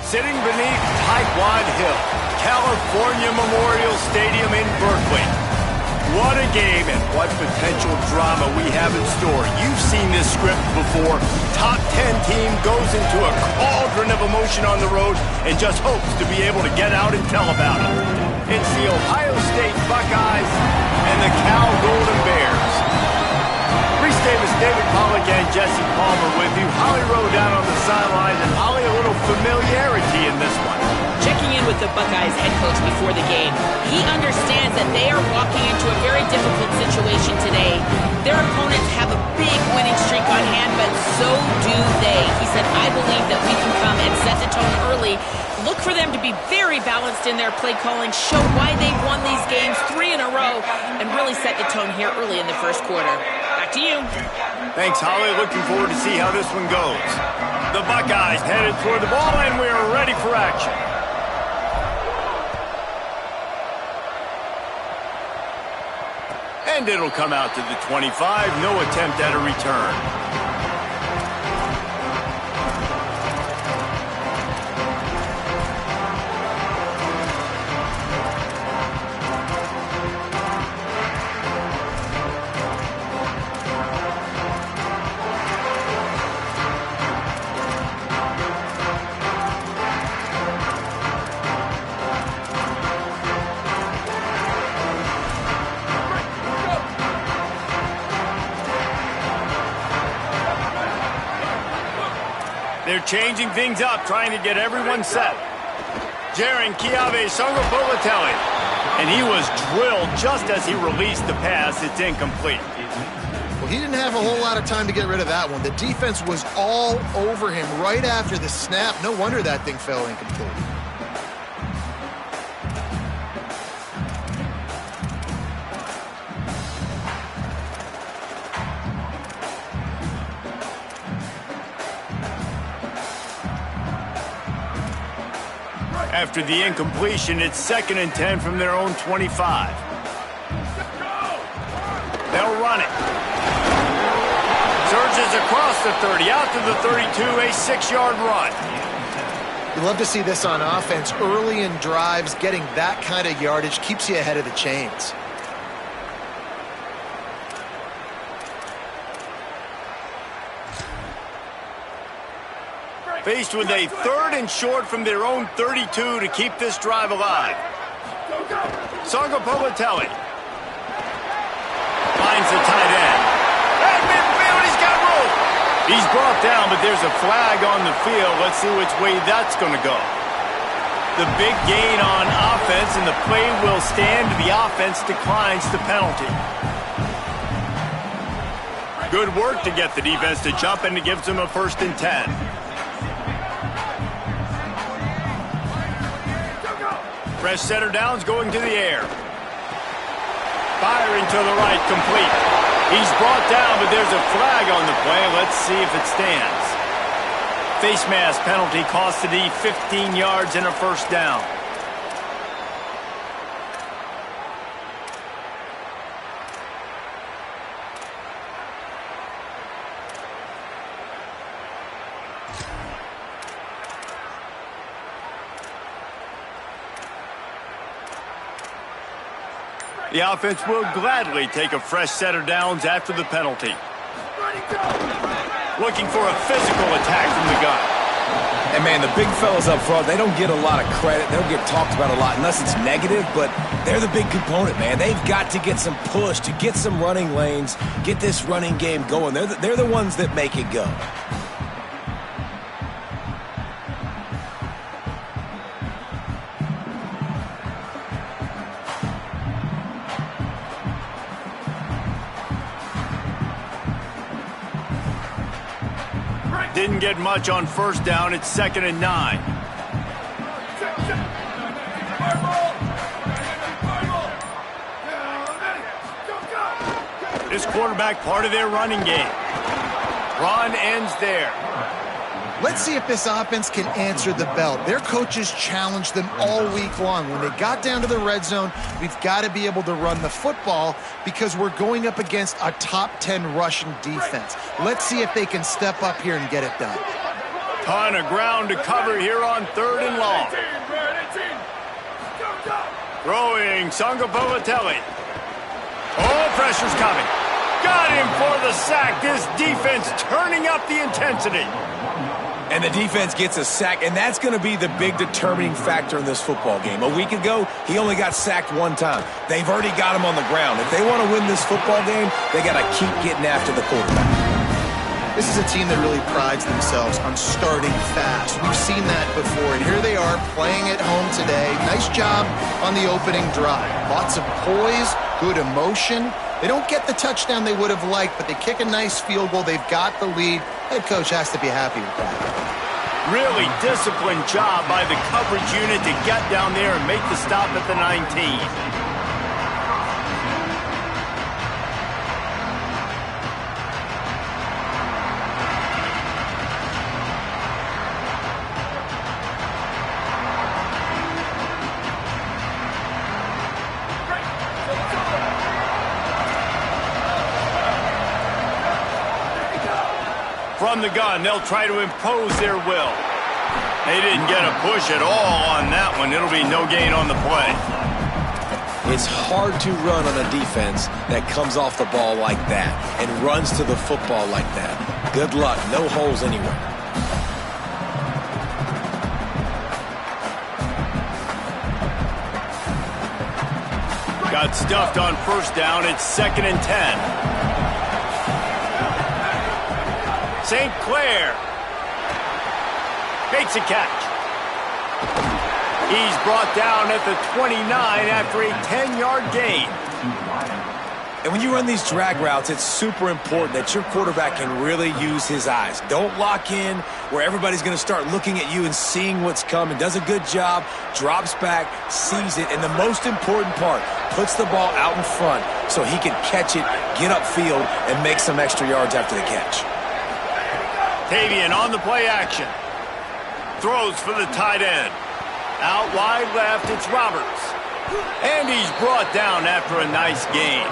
Sitting beneath Tightwad Hill, California Memorial Stadium in Berkeley. What a game and what potential drama we have in store. You've seen this script before. Top 10 team goes into a cauldron of emotion on the road and just hopes to be able to get out and tell about it. It's the Ohio State Buckeyes and the Cal Golden Bears. Reese Davis, David Pollack, and Jesse Palmer with you. Holly Rowe down on the sidelines, and Holly, a little familiarity in this one. Checking in with the Buckeyes head coach before the game, he understands that they are walking into a very difficult situation today. Their opponents have a big winning streak on hand, but so do they. He said, I believe that we can come and set the tone early. Look for them to be very balanced in their play calling, show why they've won these games 3 in a row, and really set the tone here early in the first quarter. Back to you. Thanks, Holly. Looking forward to see how this one goes. The Buckeyes headed toward the ball, and we're ready for action. And it'll come out to the 25. No attempt at a return. They're changing things up, trying to get everyone set. Jaren Kiave Songopolatelli. And he was drilled just as he released the pass. It's incomplete. Well, he didn't have a whole lot of time to get rid of that one. The defense was all over him right after the snap. No wonder that thing fell incomplete. After the incompletion, it's 2nd and 10 from their own 25. They'll run it. Surges across the 30, out to the 32, a 6-yard run. You love to see this on offense. Early in drives, getting that kind of yardage keeps you ahead of the chains. Faced with a 3rd and short from their own 32 to keep this drive alive. Songopolatelli finds the tight end. At midfield, he's got room. He's brought down, but there's a flag on the field. Let's see which way that's going to go. The big gain on offense, and the play will stand. The offense declines the penalty. Good work to get the defense to jump, and it gives them a 1st and 10. Fresh center downs going to the air. Firing to the right, complete. He's brought down, but there's a flag on the play. Let's see if it stands. Face mask penalty cost the D 15 yards and a 1st down. The offense will gladly take a fresh set of downs after the penalty. Looking for a physical attack from the gun. And, man, the big fellas up front, they don't get a lot of credit. They don't get talked about a lot unless it's negative, but they're the big component, man. They've got to get some push, to get some running lanes, get this running game going. They're the ones that make it go. Didn't get much on 1st down. It's 2nd and 9. This quarterback part of their running game. Run ends there. Let's see if this offense can answer the bell. Their coaches challenged them all week long. When they got down to the red zone, we've got to be able to run the football because we're going up against a top 10 Russian defense. Let's see if they can step up here and get it done. Ton of ground to cover here on 3rd ball. Throwing Sangapalatelli. Oh, pressure's coming. Got him for the sack. This defense turning up the intensity. And the defense gets a sack, and that's going to be the big determining factor in this football game. A week ago, he only got sacked one time. They've already got him on the ground. If they want to win this football game, they got to keep getting after the quarterback. This is a team that really prides themselves on starting fast. We've seen that before, and here they are playing at home today. Nice job on the opening drive. Lots of poise, good emotion. They don't get the touchdown they would have liked, but they kick a nice field goal. They've got the lead. Head coach has to be happy with that. Really disciplined job by the coverage unit to get down there and make the stop at the 19. From the gun, they'll try to impose their will. They didn't get a push at all on that one. It'll be no gain on the play. It's hard to run on a defense that comes off the ball like that and runs to the football like that. Good luck. No holes anywhere. Got stuffed on first down. It's 2nd and 10. St. Clair makes a catch. He's brought down at the 29 after a 10-yard gain. And when you run these drag routes, it's super important that your quarterback can really use his eyes. Don't lock in where everybody's going to start looking at you and seeing what's coming. Does a good job, drops back, sees it, and the most important part, puts the ball out in front so he can catch it, get upfield, and make some extra yards after the catch. Tavian on the play action. Throws for the tight end. Out wide left, it's Roberts. And he's brought down after a nice gain.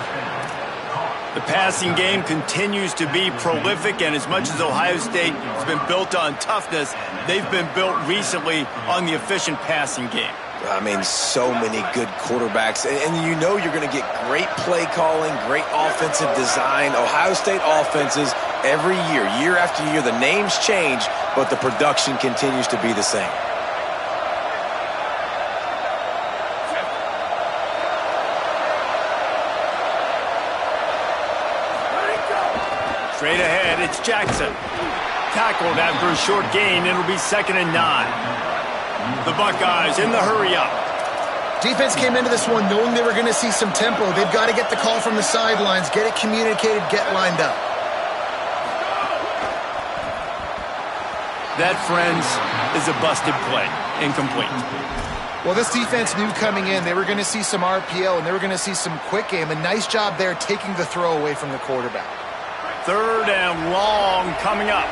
The passing game continues to be prolific, and as much as Ohio State has been built on toughness, they've been built recently on the efficient passing game. I mean, so many good quarterbacks, and you know you're going to get great play calling, great offensive design. Ohio State offenses every year after year, the names change, but the production continues to be the same. Straight ahead, it's Jackson. Tackled after a short gain. It'll be 2nd and 9. The Buckeyes in the hurry-up. Defense came into this one knowing they were going to see some tempo. They've got to get the call from the sidelines, get it communicated, get lined up. That, friends, is a busted play. Incomplete. Well, this defense knew coming in they were going to see some RPO and they were going to see some quick game. A nice job there taking the throw away from the quarterback. 3rd and long coming up.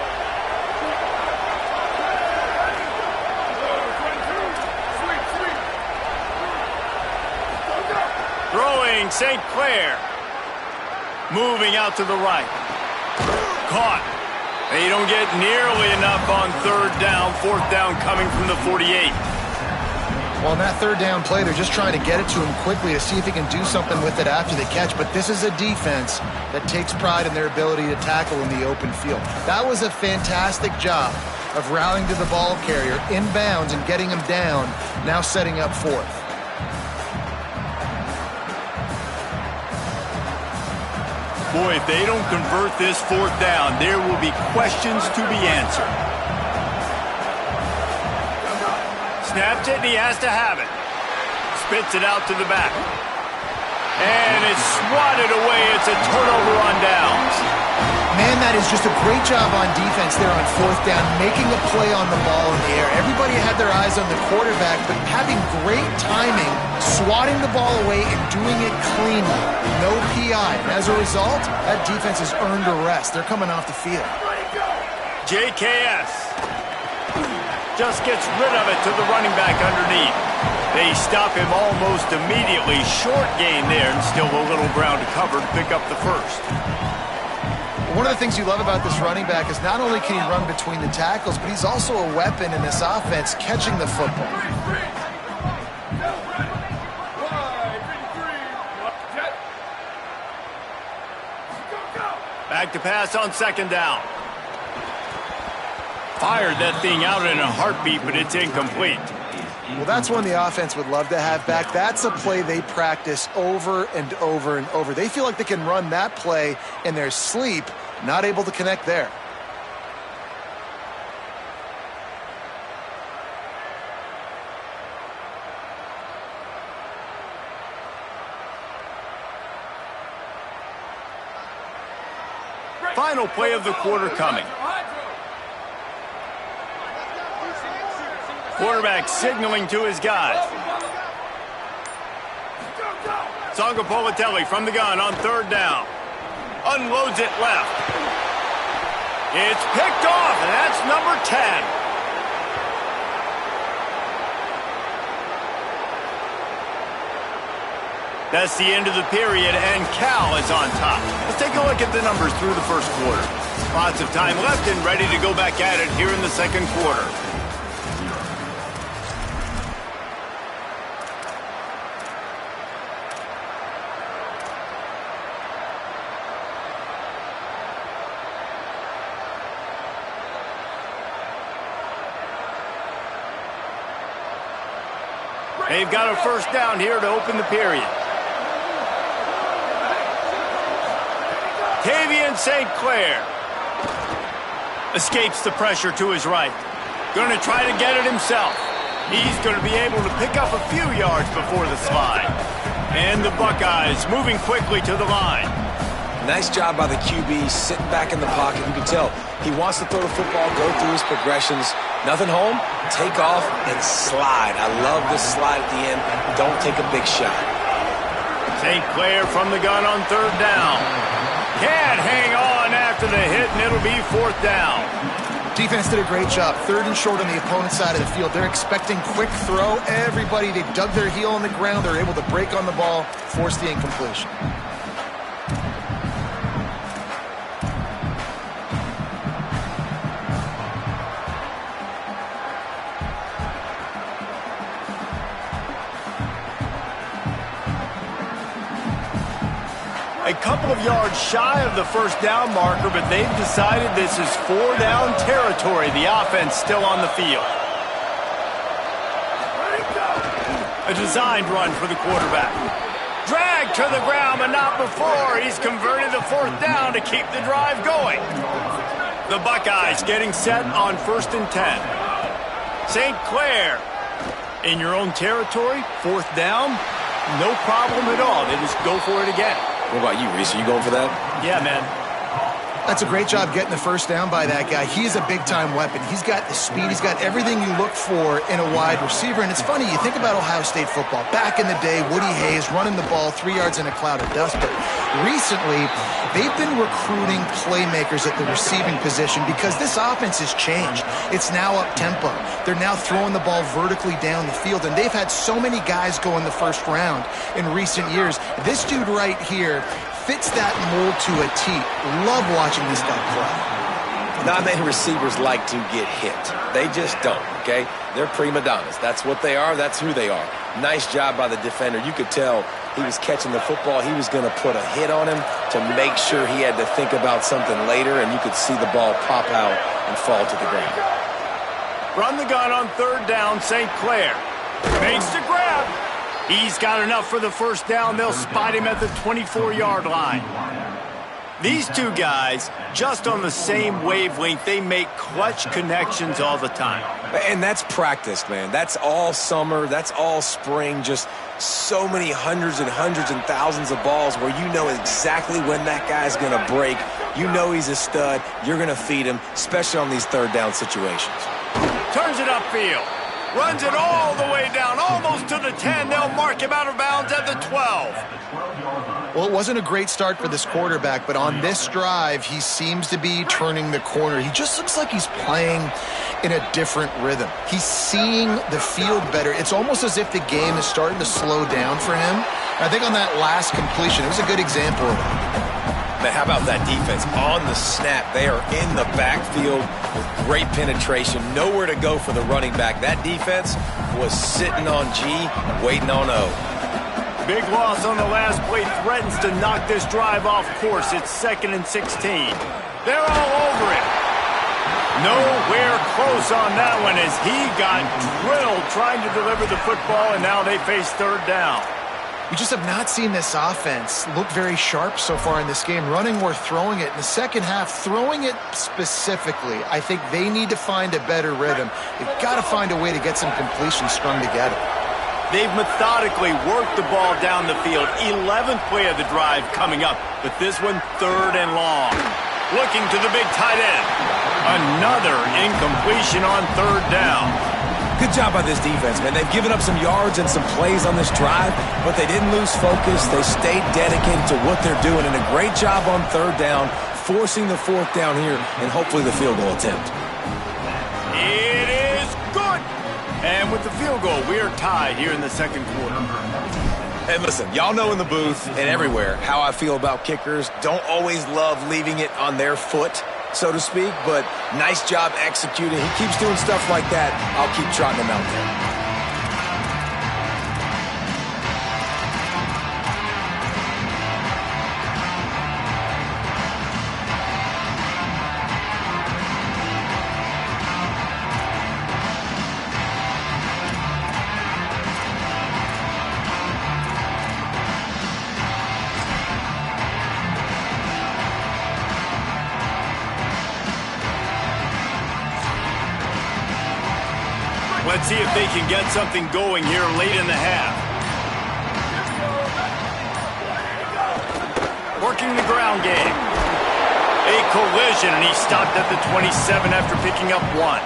Throwing St. Clair. Moving out to the right. Caught. They don't get nearly enough on 3rd down. 4th down coming from the 48. Well, on that 3rd down play, they're just trying to get it to him quickly to see if he can do something with it after the catch. But this is a defense that takes pride in their ability to tackle in the open field. That was a fantastic job of rallying to the ball carrier inbounds and getting him down, now setting up 4th. Boy, if they don't convert this 4th down, there will be questions to be answered. Snaps it, and he has to have it. Spits it out to the back. And it's swatted away. It's a turnover on downs. Man, that is just a great job on defense there on 4th down, making a play on the ball in the air. Everybody had their eyes on the quarterback, but having great timing, swatting the ball away and doing it cleanly. No PI. And as a result, that defense has earned a rest. They're coming off the field. JKS just gets rid of it to the running back underneath. They stop him almost immediately. Short gain there, and still a little ground to cover to pick up the 1st. One of the things you love about this running back is not only can he run between the tackles, but he's also a weapon in this offense catching the football. Back to pass on second down. Fired that thing out in a heartbeat, but it's incomplete. Well, that's one the offense would love to have back. That's a play they practice over and over and over. They feel like they can run that play in their sleep, not able to connect there. Final play of the quarter coming. Quarterback signaling to his guys. Loc27wk10 from the gun on third down. Unloads it left. It's picked off, and that's number 10. That's the end of the period, and Cal is on top. Let's take a look at the numbers through the first quarter. Lots of time left and ready to go back at it here in the second quarter. They've got a first down here to open the period. St. Clair escapes the pressure to his right. Going to try to get it himself. He's going to be able to pick up a few yards before the slide. And the Buckeyes moving quickly to the line. Nice job by the QB, sitting back in the pocket. You can tell he wants to throw the football, go through his progressions. Nothing home, take off, and slide. I love this slide at the end. Don't take a big shot. St. Clair from the gun on third down. Can't hang on after the hit, and it'll be fourth down. Defense did a great job. Third and short on the opponent's side of the field. They're expecting quick throw. Everybody, they dug their heel on the ground. They're able to break on the ball, force the incompletion. A couple of yards shy of the first down marker, but they've decided this is 4-down territory. The offense still on the field. A designed run for the quarterback. Dragged to the ground, but not before. He's converted the fourth down to keep the drive going. The Buckeyes getting set on 1st and 10. St. Clair in your own territory, fourth down, no problem at all. They just go for it again. What about you, Reese? Are you going for that? Yeah, man. That's a great job getting the first down by that guy. He's a big-time weapon. He's got the speed. He's got everything you look for in a wide receiver. And it's funny, you think about Ohio State football. Back in the day, Woody Hayes running the ball 3 yards in a cloud of dust. But recently, they've been recruiting playmakers at the receiving position because this offense has changed. It's now up-tempo. They're now throwing the ball vertically down the field. And they've had so many guys go in the first round in recent years. This dude right here fits that mold to a T. Love watching this guy play. Not many receivers like to get hit. They just don't, okay? They're prima donnas. That's what they are. That's who they are. Nice job by the defender. You could tell he was catching the football. He was going to put a hit on him to make sure he had to think about something later, and you could see the ball pop out and fall to the ground. Run the gun on third down, St. Clair. Makes the grab. He's got enough for the first down. They'll spot him at the 24-yard line. These two guys, just on the same wavelength, they make clutch connections all the time. And that's practice, man. That's all summer. That's all spring. Just so many hundreds and thousands of balls where you know exactly when that guy's going to break. You know he's a stud. You're going to feed him, especially on these third down situations. Turns it upfield. Runs it all the way down, almost to the 10. They'll mark him out of bounds at the 12. Well, it wasn't a great start for this quarterback, but on this drive, he seems to be turning the corner. He just looks like he's playing in a different rhythm. He's seeing the field better. It's almost as if the game is starting to slow down for him. I think on that last completion, it was a good example of it. Man, how about that defense on the snap? They are in the backfield with great penetration. Nowhere to go for the running back. That defense was sitting on G, waiting on O. Big loss on the last play threatens to knock this drive off course. It's 2nd and 16. They're all over it. Nowhere close on that one as he got drilled trying to deliver the football, and now they face 3rd down. We just have not seen this offense look very sharp so far in this game, running or throwing it. In the second half, throwing it specifically, I think they need to find a better rhythm. They've got to find a way to get some completions strung together. They've methodically worked the ball down the field. 11th play of the drive coming up, but this one 3rd and long. Looking to the big tight end. Another incompletion on 3rd down. Good job by this defense, man. They've given up some yards and some plays on this drive, but they didn't lose focus. They stayed dedicated to what they're doing, and a great job on 3rd down, forcing the 4th down here, and hopefully the field goal attempt. It is good! And with the field goal, we are tied here in the 2nd quarter. And listen, y'all know in the booth and everywhere how I feel about kickers. Don't always love leaving it on their foot, so to speak, but nice job executing. He keeps doing stuff like that. I'll keep trotting him out there. Let's see if they can get something going here late in the half. Working the ground game. A collision, and he stopped at the 27 after picking up 1.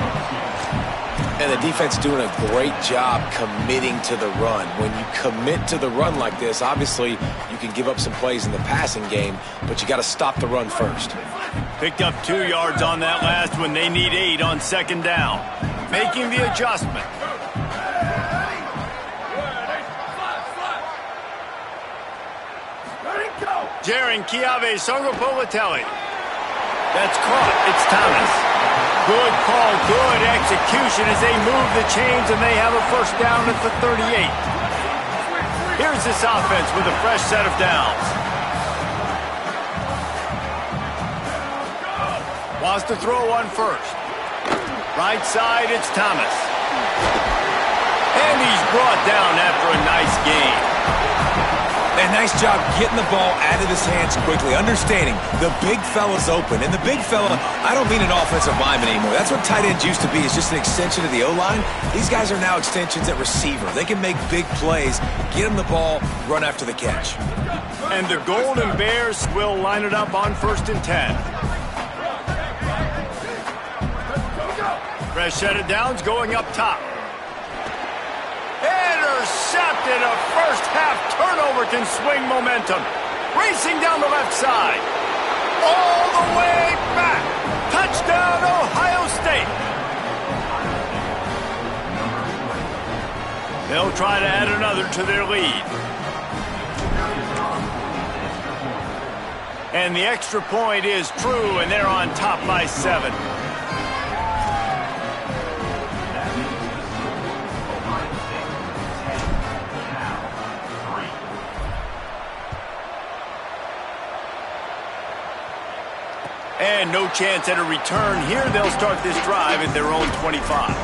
And the defense doing a great job committing to the run. When you commit to the run like this, obviously you can give up some plays in the passing game, but you got to stop the run first. Picked up 2 yards on that last one. They need 8 on 2nd down. Making the adjustment. Jaron Chiave Songopolitelli. That's caught. It's Thomas. Good call, good execution as they move the chains and they have a 1st down at the 38. Here's this offense with a fresh set of downs. Wants to throw on 1st. Right side, it's Thomas. And he's brought down after a nice gain. And nice job getting the ball out of his hands quickly, understanding the big fella's open. And the big fella, I don't mean an offensive lineman anymore. That's what tight ends used to be, is just an extension of the O-line. These guys are now extensions at receiver. They can make big plays, get him the ball, run after the catch. And the Golden Bears will line it up on 1st and 10. Fresh set of downs going up top. Intercepted. A 1st half turnover can swing momentum. Racing down the left side. All the way back. Touchdown, Ohio State. They'll try to add another to their lead. And the extra point is true, and they're on top by 7. And no chance at a return here. They'll start this drive at their own 25.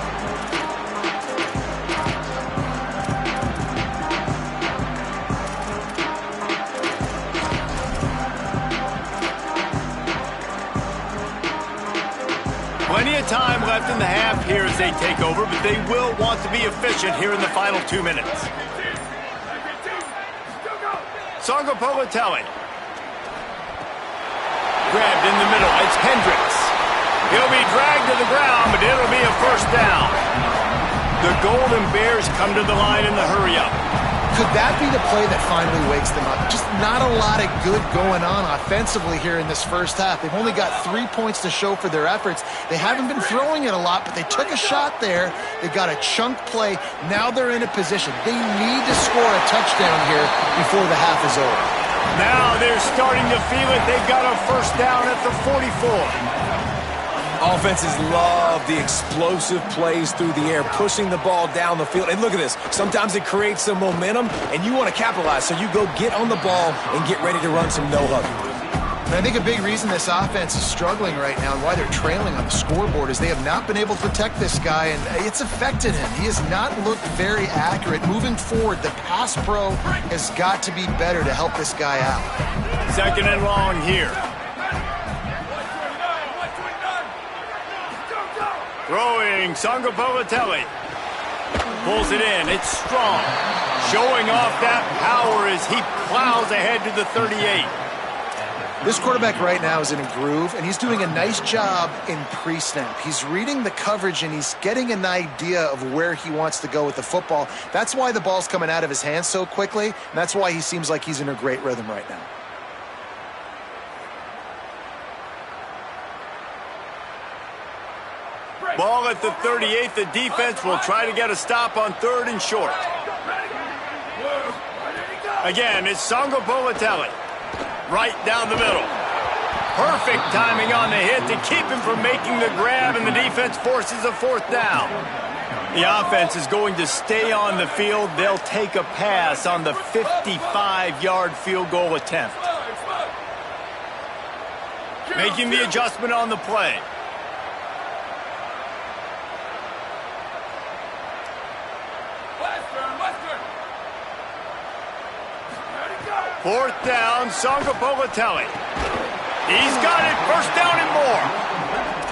Plenty of time left in the half here as they take over, but they will want to be efficient here in the final 2 minutes. Songopolitelli. Grabbed in the middle. It's Hendricks. He'll be dragged to the ground, but it'll be a 1st down. The Golden Bears come to the line in the hurry-up. Could that be the play that finally wakes them up? Just not a lot of good going on offensively here in this 1st half. They've only got 3 points to show for their efforts. They haven't been throwing it a lot, but they took a shot there. They got a chunk play. Now they're in a position. They need to score a touchdown here before the half is over. Now they're starting to feel it. They've got a first down at the 44. Offenses love the explosive plays through the air, pushing the ball down the field. And look at this. Sometimes it creates some momentum, and you want to capitalize. So you go get on the ball and get ready to run some no-huddle. And I think a big reason this offense is struggling right now and why they're trailing on the scoreboard is they have not been able to protect this guy, and it's affected him. He has not looked very accurate. Moving forward, the pass pro has got to be better to help this guy out. Second and long here. Throwing, Sangapolatelli. Pulls it in, it's strong. Showing off that power as he plows ahead to the 38. This quarterback right now is in a groove, and he's doing a nice job in pre-snap. He's reading the coverage, and he's getting an idea of where he wants to go with the football. That's why the ball's coming out of his hands so quickly, and that's why he seems like he's in a great rhythm right now. Ball at the 38. The defense will try to get a stop on 3rd and short. Again, it's Sangapolatelli. Right down the middle. Perfect timing on the hit to keep him from making the grab, and the defense forces a 4th down. The offense is going to stay on the field. They'll take a pass on the 55-yard field goal attempt. Making the adjustment on the play. Fourth down, Sangapolatelli. He's got it, first down and more.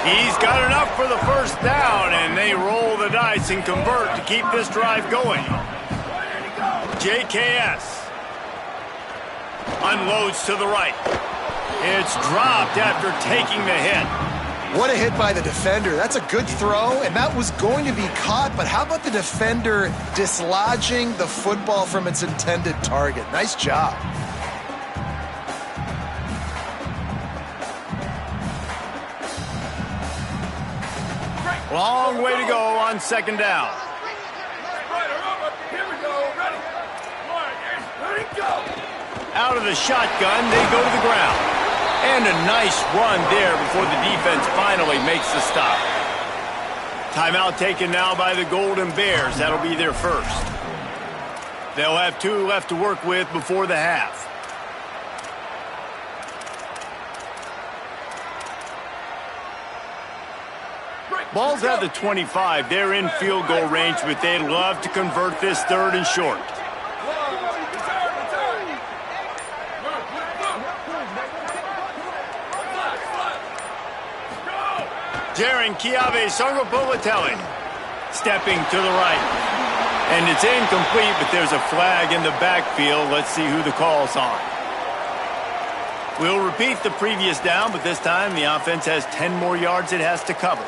He's got enough for the first down, and they roll the dice and convert to keep this drive going. JKS unloads to the right. It's dropped after taking the hit. What a hit by the defender. That's a good throw, and that was going to be caught, but how about the defender dislodging the football from its intended target? Nice job. Long way to go on 2nd down. Out of the shotgun, they go to the ground. And a nice run there before the defense finally makes the stop. Timeout taken now by the Golden Bears. That'll be their first. They'll have 2 left to work with before the half. Ball's at the 25. They're in field goal range, but they'd love to convert this 3rd and short. Jaron Kiave Sangapolatelli stepping to the right. And it's incomplete, but there's a flag in the backfield. Let's see who the call's on. We'll repeat the previous down, but this time the offense has 10 more yards it has to cover.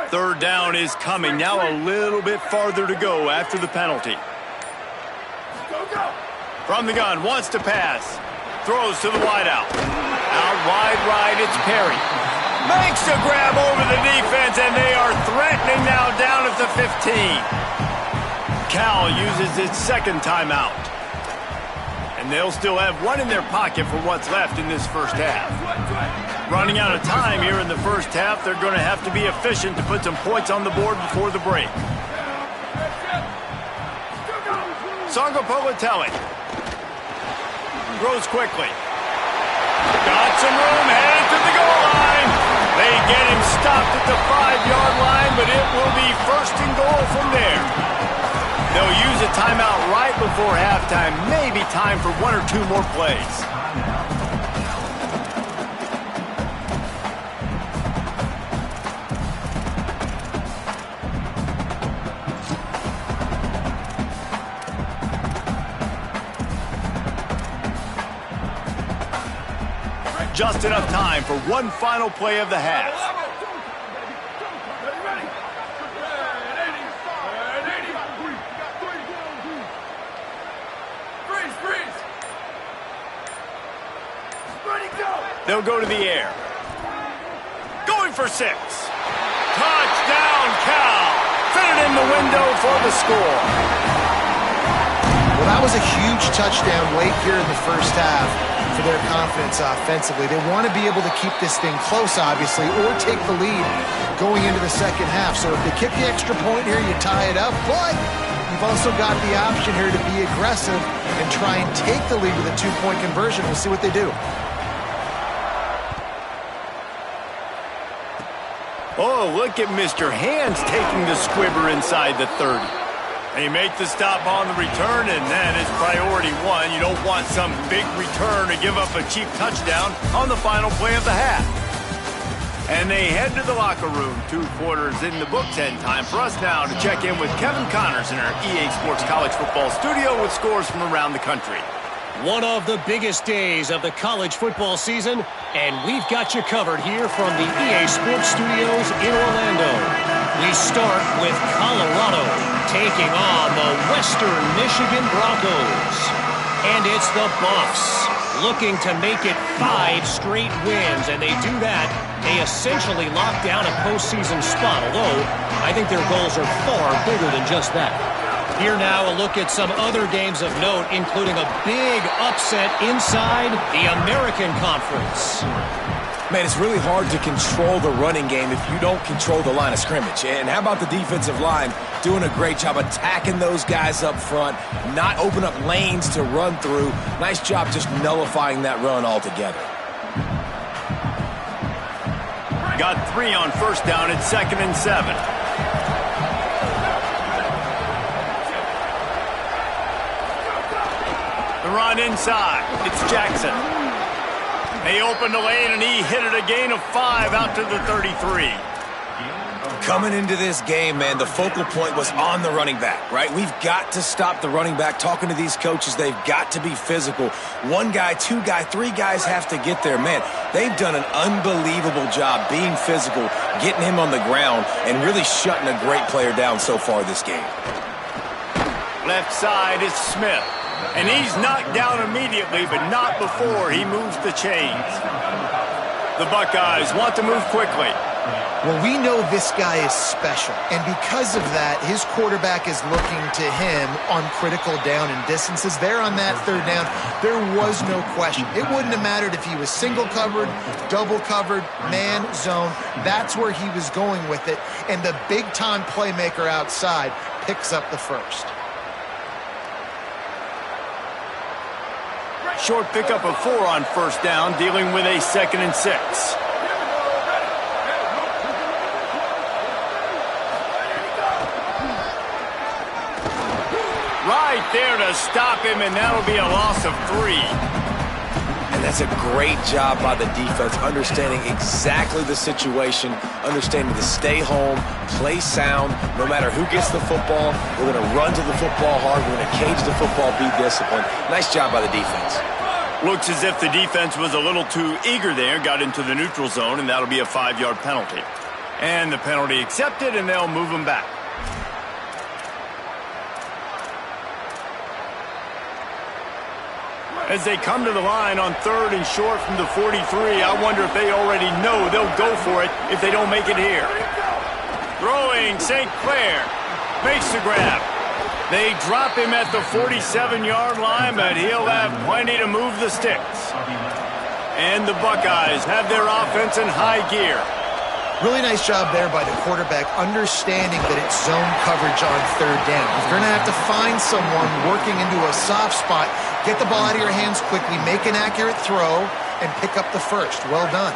Third down is coming. Now a little bit farther to go after the penalty. From the gun, wants to pass. Throws to the wideout. Out wide right, it's Perry. Makes a grab over the defense, and they are threatening now down at the 15. Cal uses its 2nd timeout. And they'll still have 1 in their pocket for what's left in this first half. Running out of time here in the first half, they're going to have to be efficient to put some points on the board before the break. Sangapolatelli throws quickly. Got some room, headed to the goal line. They get him stopped at the 5-yard line, but it will be 1st and goal from there. They'll use a timeout right before halftime. Maybe time for 1 or 2 more plays. Just enough time for 1 final play of the half. Freeze! Ready, go! They'll go to the air. Going for 6. Touchdown, Cal. Fit it in the window for the score. Well, that was a huge touchdown late here in the first half for their confidence offensively. They want to be able to keep this thing close, obviously, or take the lead going into the second half. So if they kick the extra point here, you tie it up. But you've also got the option here to be aggressive and try and take the lead with a 2-point conversion. We'll see what they do. Oh, look at Mr. Hands taking the squibber inside the 30. They make the stop on the return, and that is priority 1. You don't want some big return to give up a cheap touchdown on the final play of the half. And they head to the locker room. 2 quarters in the books, and time for us now to check in with Kevin Connors in our EA Sports College Football studio with scores from around the country. One of the biggest days of the college football season, and we've got you covered here from the EA Sports Studios in Orlando. We start with Colorado taking on the Western Michigan Broncos. And it's the Buffs looking to make it 5 straight wins, and they do that. They essentially lock down a postseason spot, although I think their goals are far bigger than just that. Here now, a look at some other games of note, including a big upset inside the American Conference. Man, it's really hard to control the running game if you don't control the line of scrimmage. And how about the defensive line doing a great job attacking those guys up front, not open up lanes to run through. Nice job just nullifying that run altogether. Got 3 on first down at 2nd and 7. The run inside. It's Jackson. They opened the lane, and he hit it a gain of 5 out to the 33. Coming into this game, man, the focal point was on the running back, right? We've got to stop the running back. Talking to these coaches, they've got to be physical. 1 guy, 2 guy, 3 guys have to get there. Man, they've done an unbelievable job being physical, getting him on the ground, and really shutting a great player down so far this game. Left side is Smith. And he's knocked down immediately, but not before he moves the chains. The Buckeyes want to move quickly. Well, we know this guy is special, and because of that, his quarterback is looking to him on critical down and distances. There on that 3rd down, there was no question. It wouldn't have mattered if he was single covered, double covered, man, zone. That's where he was going with it, and the big-time playmaker outside picks up the first. Short pickup of 4 on first down, dealing with a 2nd and 6. Right there to stop him, and that'll be a loss of 3. And that's a great job by the defense, understanding exactly the situation, understanding to stay home, play sound. No matter who gets the football, we're going to run to the football hard. We're going to cage the football, be disciplined. Nice job by the defense. Looks as if the defense was a little too eager there, got into the neutral zone, and that'll be a 5-yard penalty. And the penalty accepted, and they'll move them back. As they come to the line on 3rd and short from the 43, I wonder if they already know they'll go for it if they don't make it here. Throwing, St. Clair makes the grab. They drop him at the 47-yard line, but he'll have plenty to move the sticks. And the Buckeyes have their offense in high gear. Really nice job there by the quarterback, understanding that it's zone coverage on 3rd down. If you're going to have to find someone working into a soft spot, get the ball out of your hands quickly, make an accurate throw, and pick up the first. Well done.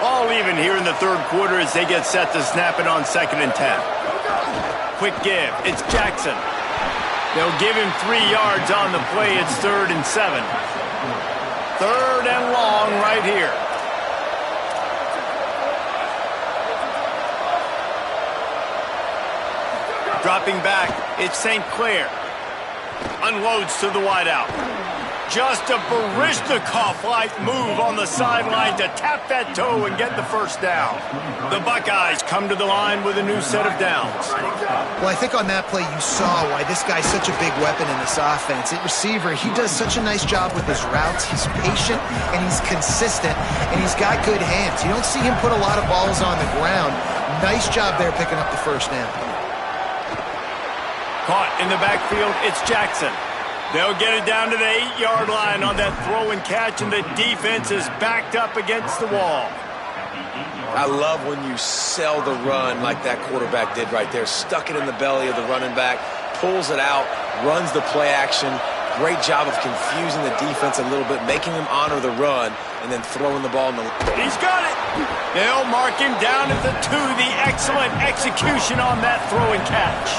All even here in the 3rd quarter as they get set to snap it on 2nd and 10. Quick give. It's Jackson. They'll give him 3 yards on the play. It's 3rd and 7. 3rd and long right here. Dropping back, it's St. Clair. Unloads to the wideout. Just a Baryshnikov-like move on the sideline to tap that toe and get the first down. The Buckeyes come to the line with a new set of downs. Well, I think on that play you saw why this guy's such a big weapon in this offense. At receiver, he does such a nice job with his routes. He's patient, and he's consistent, and he's got good hands. You don't see him put a lot of balls on the ground. Nice job there picking up the first down. Caught in the backfield, it's Jackson. They'll get it down to the 8-yard line on that throw and catch, and the defense is backed up against the wall. I love when you sell the run like that quarterback did right there. Stuck it in the belly of the running back, pulls it out, runs the play action. Great job of confusing the defense a little bit, making them honor the run, and then throwing the ball in the... He's got it! They'll mark him down at the 2. The excellent execution on that throw and catch.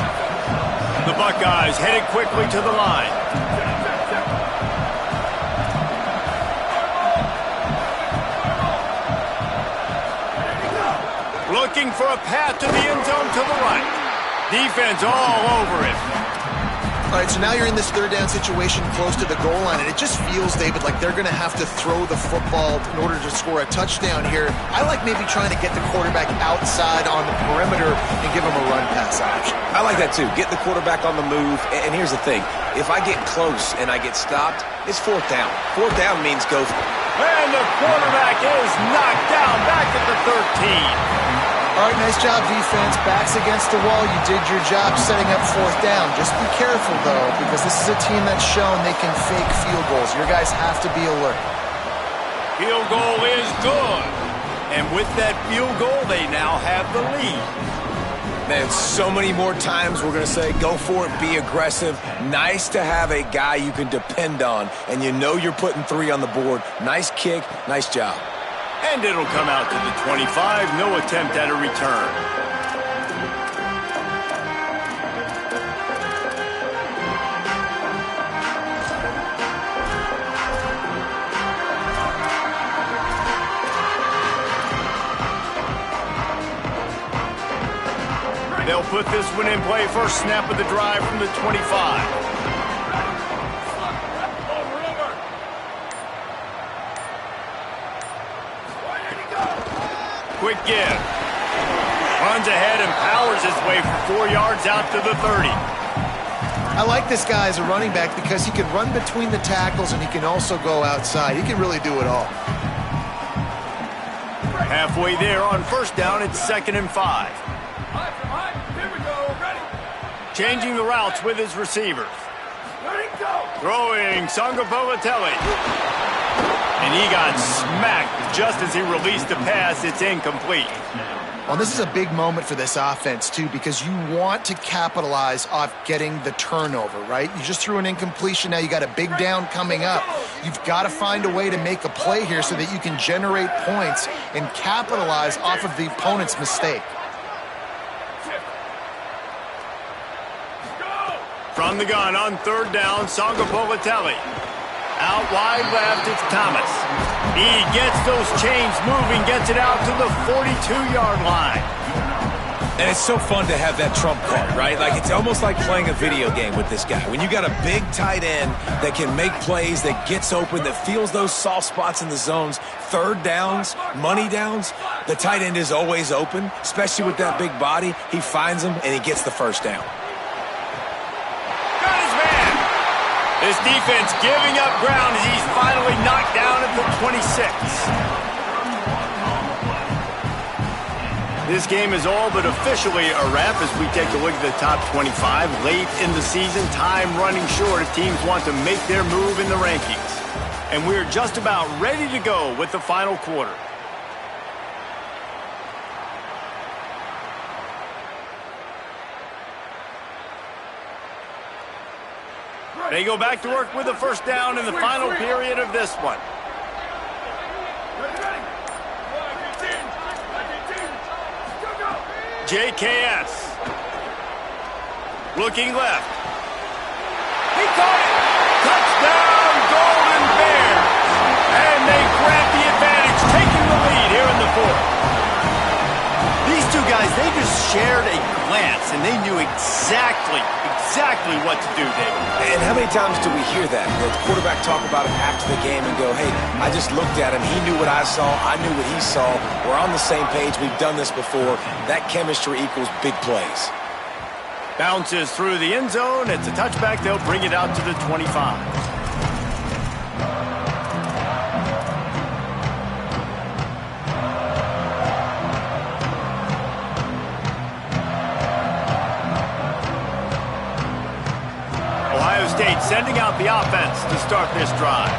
The Buckeyes headed quickly to the line. Looking for a path to the end zone to the right. Defense all over it. All right, so now you're in this third down situation close to the goal line, and it just feels, David, like they're going to have to throw the football in order to score a touchdown here. I like maybe trying to get the quarterback outside on the perimeter and give him a run-pass option. I like that, too. Get the quarterback on the move. And here's the thing. If I get close and I get stopped, it's fourth down. Fourth down means go for it. And the quarterback is knocked down back at the 13. All right, nice job, defense. Backs against the wall. You did your job setting up fourth down. Just be careful, though, because this is a team that's shown they can fake field goals. Your guys have to be alert. Field goal is good. And with that field goal, they now have the lead. Man, so many more times we're going to say, go for it, be aggressive. Nice to have a guy you can depend on, and you know you're putting 3 on the board. Nice kick, nice job. And it'll come out to the 25. No attempt at a return. They'll put this one in play. First snap of the drive from the 25. Quick give. Runs ahead and powers his way for 4 yards out to the 30. I like this guy as a running back because he can run between the tackles and he can also go outside. He can really do it all. Halfway there on first down, it's 2nd and 5. Here we go. Ready. Changing the routes with his receivers. Ready, go. Throwing Sangapolitelli. And he got smacked just as he released the pass. It's incomplete. Well, this is a big moment for this offense, too, because you want to capitalize off getting the turnover, right? You just threw an incompletion. Now you got a big down coming up. You've got to find a way to make a play here so that you can generate points and capitalize off of the opponent's mistake. From the gun on third down, Sangapolitelli. Out wide left, it's Thomas. He gets those chains moving, gets it out to the 42-yard line. And it's so fun to have that trump card, right? Like, it's almost like playing a video game with this guy. When you got a big tight end that can make plays, that gets open, that feels those soft spots in the zones, third downs, money downs, the tight end is always open, especially with that big body. He finds them, and he gets the first down. This defense giving up ground as he's finally knocked down at the 26. This game is all but officially a wrap as we take a look at the top 25. Late in the season, time running short as teams want to make their move in the rankings. And we're just about ready to go with the final quarter. They go back to work with a first down in the final period of this one. JKS. Looking left. He caught it. Touchdown, Golden Bears. And they grab the advantage, taking the lead here in the fourth. These two guys, they just shared a glance, and they knew exactly exactly what to do, David. And how many times do we hear that? The quarterback talk about it after the game and go, hey, I just looked at him. He knew what I saw. I knew what he saw. We're on the same page. We've done this before. That chemistry equals big plays. Bounces through the end zone. It's a touchback. They'll bring it out to the 25. State sending out the offense to start this drive.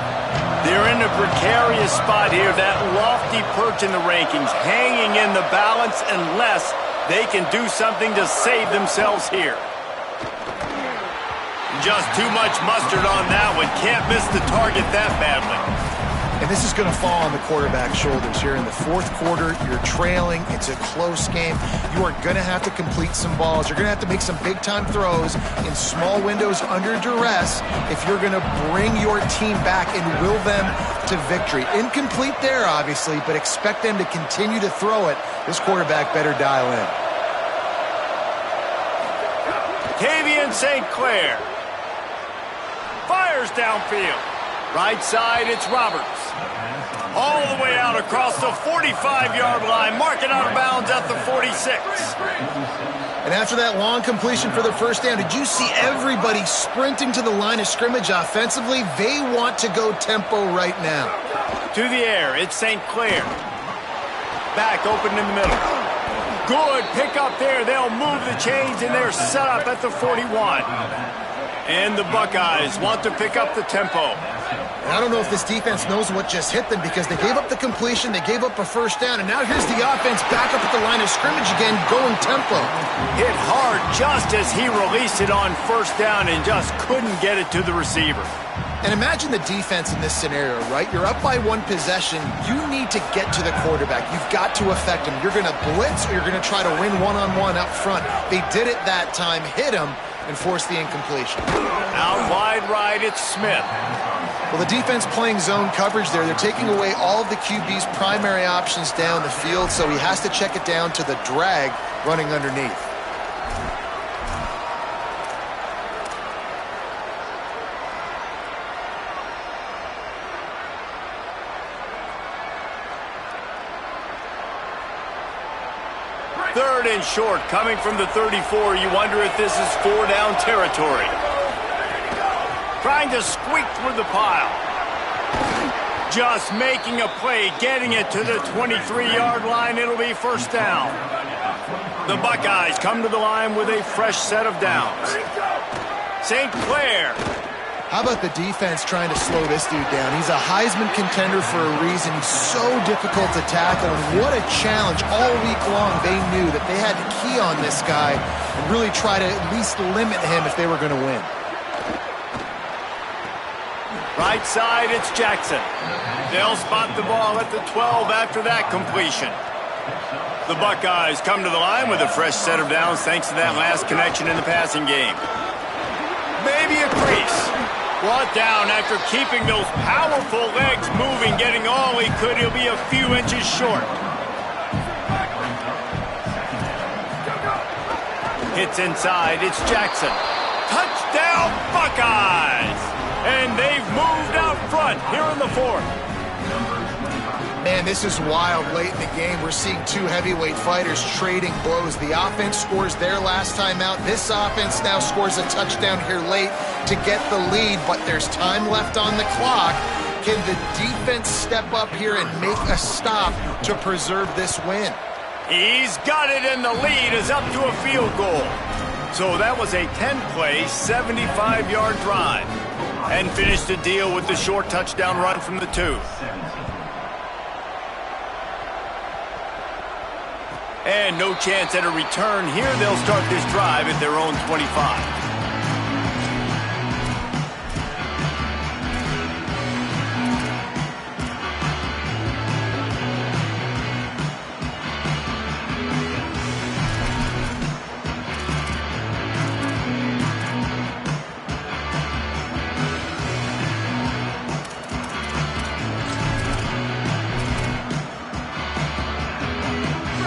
They're in a precarious spot here, that lofty perch in the rankings, hanging in the balance unless they can do something to save themselves here. Just too much mustard on that one. Can't miss the target that badly. And this is going to fall on the quarterback's shoulders here in the fourth quarter. You're trailing. It's a close game. You are going to have to complete some balls. You're going to have to make some big-time throws in small windows under duress if you're going to bring your team back and will them to victory. Incomplete there, obviously, but expect them to continue to throw it. This quarterback better dial in. Tavian St. Clair fires downfield. Right side, it's Roberts. All the way out across the 45-yard line. Mark it out of bounds at the 46. And after that long completion for the first down, did you see everybody sprinting to the line of scrimmage offensively? They want to go tempo right now. To the air, it's St. Clair. Back open in the middle. Good pick up there. They'll move the chains, and they're set up at the 41. And the Buckeyes want to pick up the tempo. And I don't know if this defense knows what just hit them because they gave up the completion, they gave up a first down, and now here's the offense back up at the line of scrimmage again, going tempo. Hit hard just as he released it on first down and just couldn't get it to the receiver. And imagine the defense in this scenario, right? You're up by one possession. You need to get to the quarterback. You've got to affect him. You're going to blitz or you're going to try to win one-on-one up front. They did it that time, hit him, and force the incompletion. Out wide right, it's Smith. Well, the defense playing zone coverage there. They're taking away all of the QB's primary options down the field, so he has to check it down to the drag running underneath. Third and short, coming from the 34. You wonder if this is four-down territory. Trying to squeak through the pile. Just making a play, getting it to the 23-yard line. It'll be first down. The Buckeyes come to the line with a fresh set of downs. St. Clair. How about the defense trying to slow this dude down? He's a Heisman contender for a reason. He's so difficult to tackle, and what a challenge. All week long, they knew that they had to key on this guy and really try to at least limit him if they were going to win. Right side, it's Jackson. They'll spot the ball at the 12 after that completion. The Buckeyes come to the line with a fresh set of downs thanks to that last connection in the passing game. Maybe a crease. Brought down after keeping those powerful legs moving, getting all he could. He'll be a few inches short. Hits inside. It's Jackson. Touchdown, Buckeyes! And they've moved out front here in the fourth. Man, this is wild late in the game. We're seeing two heavyweight fighters trading blows. The offense scores their last time out. This offense now scores a touchdown here late to get the lead, but there's time left on the clock. Can the defense step up here and make a stop to preserve this win? He's got it, and the lead is up to a field goal. So that was a 10-play, 75-yard drive. And finished the deal with the short touchdown run from the 2. And no chance at a return here. They'll start this drive at their own 25.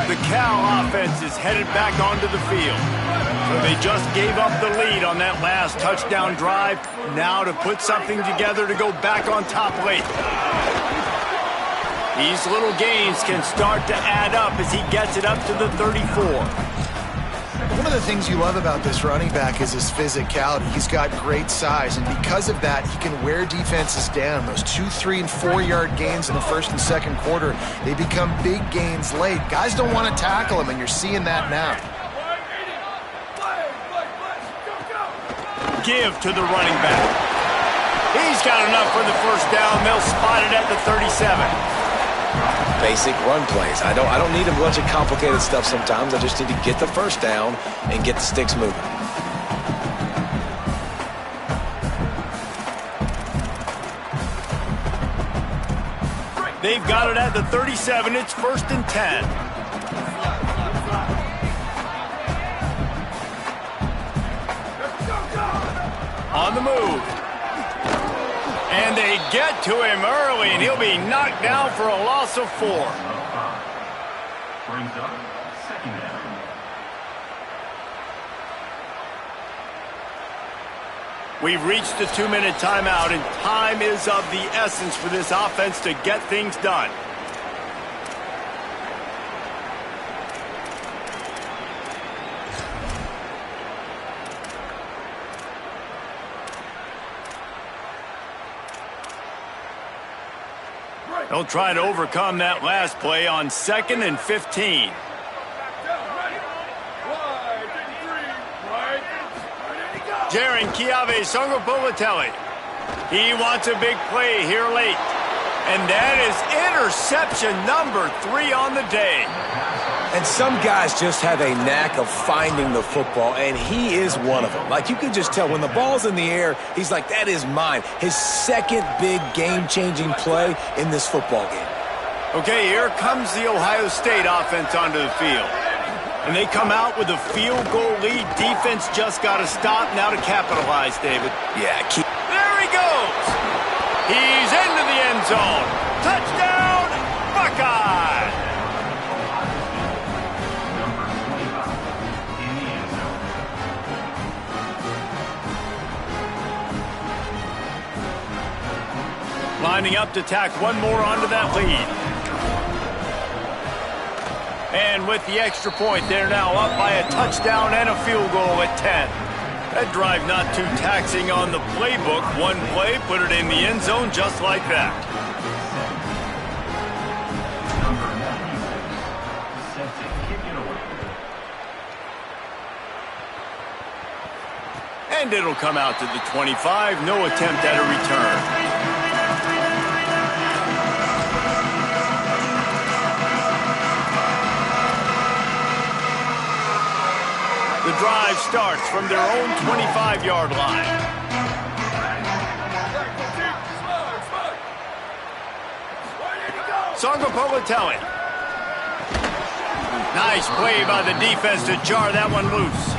The Cal offense is headed back onto the field. So they just gave up the lead on that last touchdown drive. Now to put something together to go back on top late. These little gains can start to add up as he gets it up to the 34. One of the things you love about this running back is his physicality. He's got great size, and because of that, he can wear defenses down. Those 2, 3, and 4-yard gains in the first and second quarter, they become big gains late. Guys don't want to tackle him, and you're seeing that now. Give to the running back. He's got enough for the first down. They'll spot it at the 37. Basic run plays. I don't need a bunch of complicated stuff sometimes. I just need to get the first down and get the sticks moving. They've got it at the 37. It's 1st and 10. On the move. And they get to him early, and he'll be knocked down for a loss of 4. Brings up 2nd down. We've reached the 2-minute timeout, and time is of the essence for this offense to get things done. They'll try to overcome that last play on 2nd and 15. Jaron Kiave Songopolitelli. He wants a big play here late. And that is interception number 3 on the day. And some guys just have a knack of finding the football, and he is one of them. Like, you can just tell when the ball's in the air, he's like, that is mine. His second big game-changing play in this football game. Okay, here comes the Ohio State offense onto the field. And they come out with a field goal lead. Defense just got to stop now to capitalize, David. Yeah, there he goes. He's into the end zone. Touchdown, Buckeye. Lining up to tack one more onto that lead. And with the extra point, they're now up by a touchdown and a field goal at 10. That drive not too taxing on the playbook. One play, put it in the end zone just like that. And it'll come out to the 25. No attempt at a return. The drive starts from their own 25-yard line. Songopolitelli. Nice play by the defense to jar that one loose.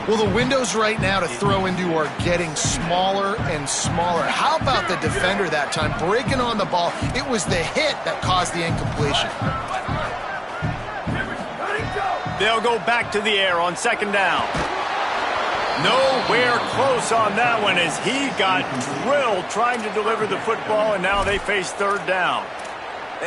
Well, the windows right now to throw into are getting smaller and smaller. How about the defender that time breaking on the ball? It was the hit that caused the incompletion. They'll go back to the air on 2nd down. Nowhere close on that one as he got drilled trying to deliver the football, and now they face 3rd down.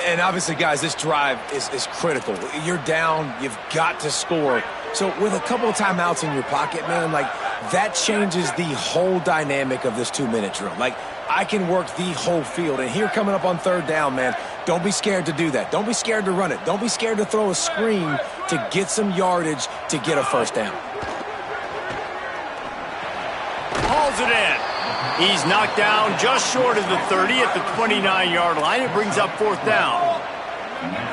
And obviously, guys, this drive is critical. You're down. You've got to score. So with a couple of timeouts in your pocket, man, like, that changes the whole dynamic of this 2-minute drill. Like, I can work the whole field. And here coming up on 3rd down, man, don't be scared to do that. Don't be scared to run it. Don't be scared to throw a screen to get some yardage to get a 1st down. Hauls it in. He's knocked down just short of the 30 at the 29-yard line. It brings up 4th down.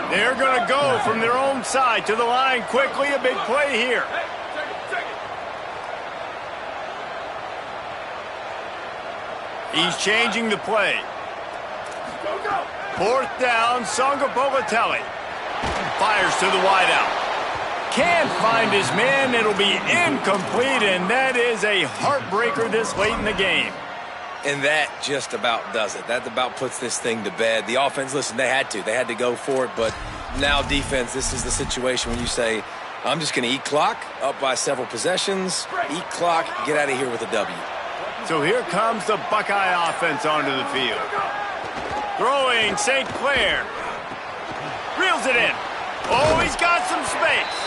They're going to go from their own side to the line quickly. A big play here. He's changing the play. 4th down, Songopolitelli. Fires to the wideout. Can't find his man. It'll be incomplete, and that is a heartbreaker this late in the game. And that just about does it. That about puts this thing to bed. The offense, listen, they had to. They had to go for it, but now defense, this is the situation when you say, I'm just going to eat clock, up by several possessions, eat clock, get out of here with a W. So here comes the Buckeye offense onto the field. Throwing St. Clair. Reels it in. Oh, he's got some space.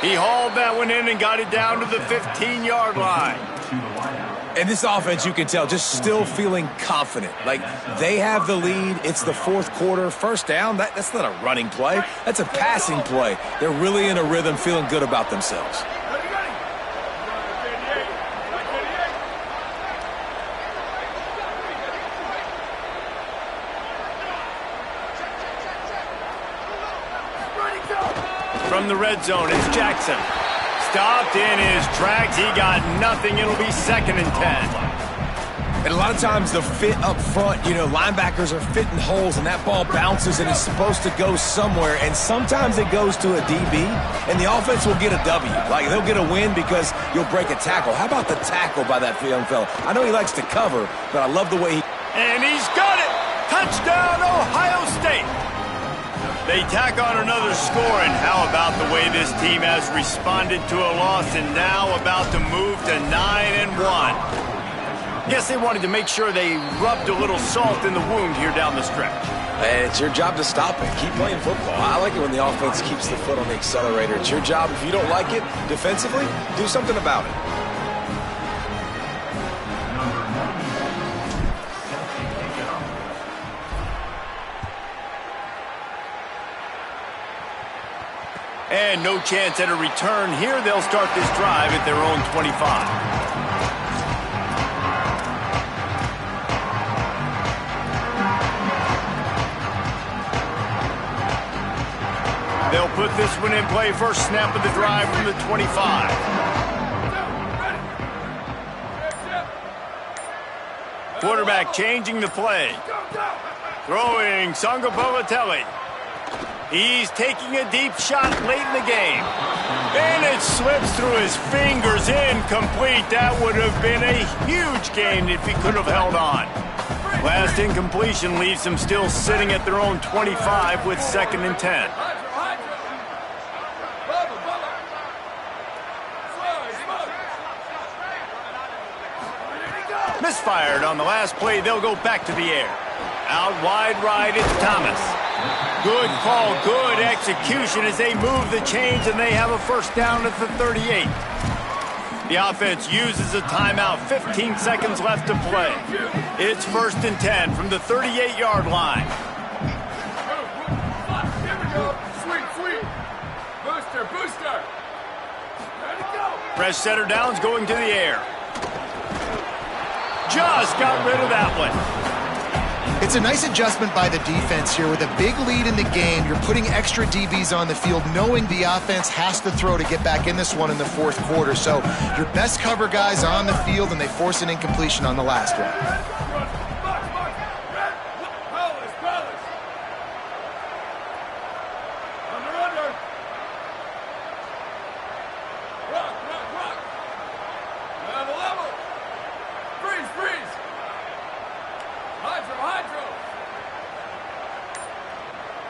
He hauled that one in and got it down to the 15-yard line. And this offense, you can tell, just still feeling confident. Like, they have the lead. It's the fourth quarter. First down, that's not a running play. That's a passing play. They're really in a rhythm, feeling good about themselves. From the red zone, it's Jackson. Stopped in his tracks. He got nothing. It'll be 2nd and 10. And a lot of times the fit up front, linebackers are fitting holes and that ball bounces and it's supposed to go somewhere. And sometimes it goes to a DB and the offense will get a W. Like, they'll get a win because you'll break a tackle. How about the tackle by that young fella? I know he likes to cover, but I love the way he... And he's got it! Touchdown, Ohio State! They tack on another score, and how about the way this team has responded to a loss and now about to move to 9-1. Guess they wanted to make sure they rubbed a little salt in the wound here down the stretch. And it's your job to stop it. Keep playing football. I like it when the offense keeps the foot on the accelerator. It's your job. If you don't like it defensively, do something about it. And no chance at a return here. They'll start this drive at their own 25. They'll put this one in play. First snap of the drive from the 25. Quarterback changing the play. Throwing Sangapalatelli. He's taking a deep shot late in the game. And it slips through his fingers, incomplete. That would have been a huge gain if he could have held on. Last incompletion leaves them still sitting at their own 25 with 2nd and 10. Misfired on the last play. They'll go back to the air. Out wide right, it's Thomas. Good call, good execution as they move the chains and they have a first down at the 38. The offense uses a timeout, 15 seconds left to play. It's 1st and 10 from the 38-yard line. Here we go. Sweet. Booster. Ready to go. Fresh setter downs going to the air. Just got rid of that one. It's a nice adjustment by the defense here. With a big lead in the game, you're putting extra DBs on the field, knowing the offense has to throw to get back in this one in the fourth quarter. So your best cover guys on the field, and they force an incompletion on the last one. Level. Freeze. Hydro.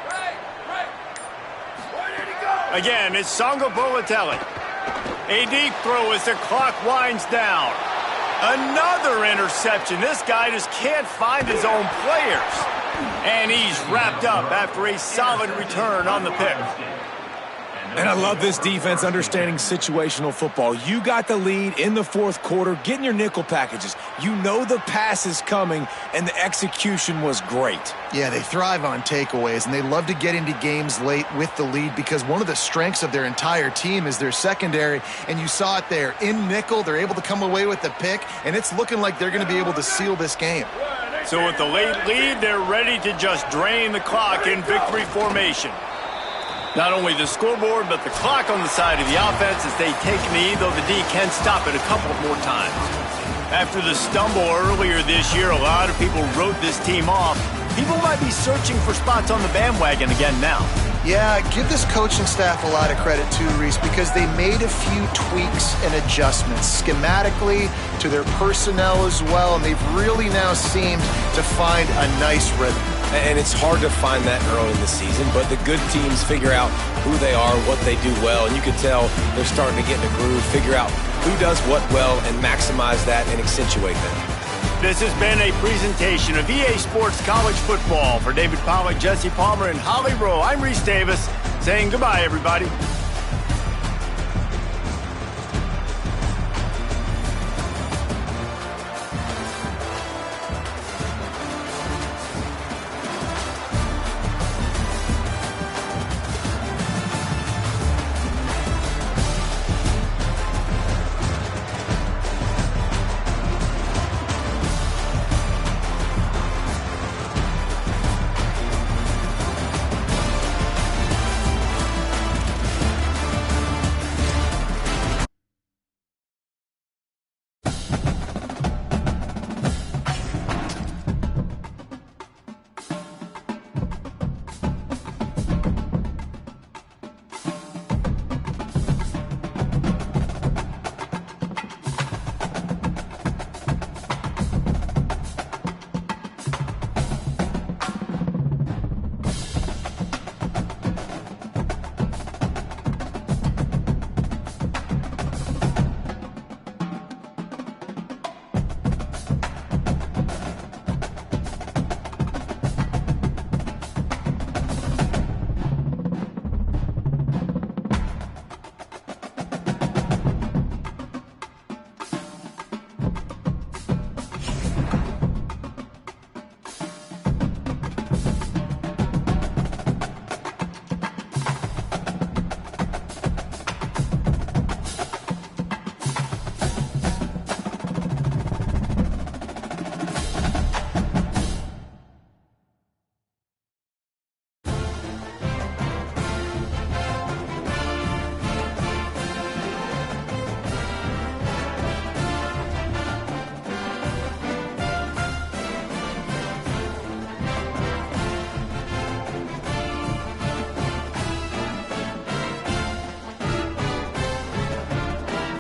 Right. Where did he go? Again, it's Sangapalatelli. A deep throw as the clock winds down. Another interception. This guy just can't find his own players. And he's wrapped up after a solid return on the pick. And I love this defense understanding situational football. You got the lead in the fourth quarter, getting your nickel packages. You know the pass is coming, and the execution was great. Yeah, they thrive on takeaways, and they love to get into games late with the lead because one of the strengths of their entire team is their secondary, and you saw it there. In nickel, they're able to come away with the pick, and it's looking like they're going to be able to seal this game. So with the late lead, they're ready to just drain the clock in victory formation. Not only the scoreboard, but the clock on the side of the offense as they take knee, though the D can stop it a couple more times. After the stumble earlier this year, a lot of people wrote this team off. People might be searching for spots on the bandwagon again now. Yeah, give this coaching staff a lot of credit too, Reese, because they made a few tweaks and adjustments schematically to their personnel as well, and they've really now seemed to find a nice rhythm. And it's hard to find that early in the season, but the good teams figure out who they are, what they do well, and you can tell they're starting to get in a groove, figure out who does what well, and maximize that and accentuate that. This has been a presentation of EA Sports College Football. For David Pollack, Jesse Palmer, and Holly Rowe, I'm Reese Davis saying goodbye, everybody.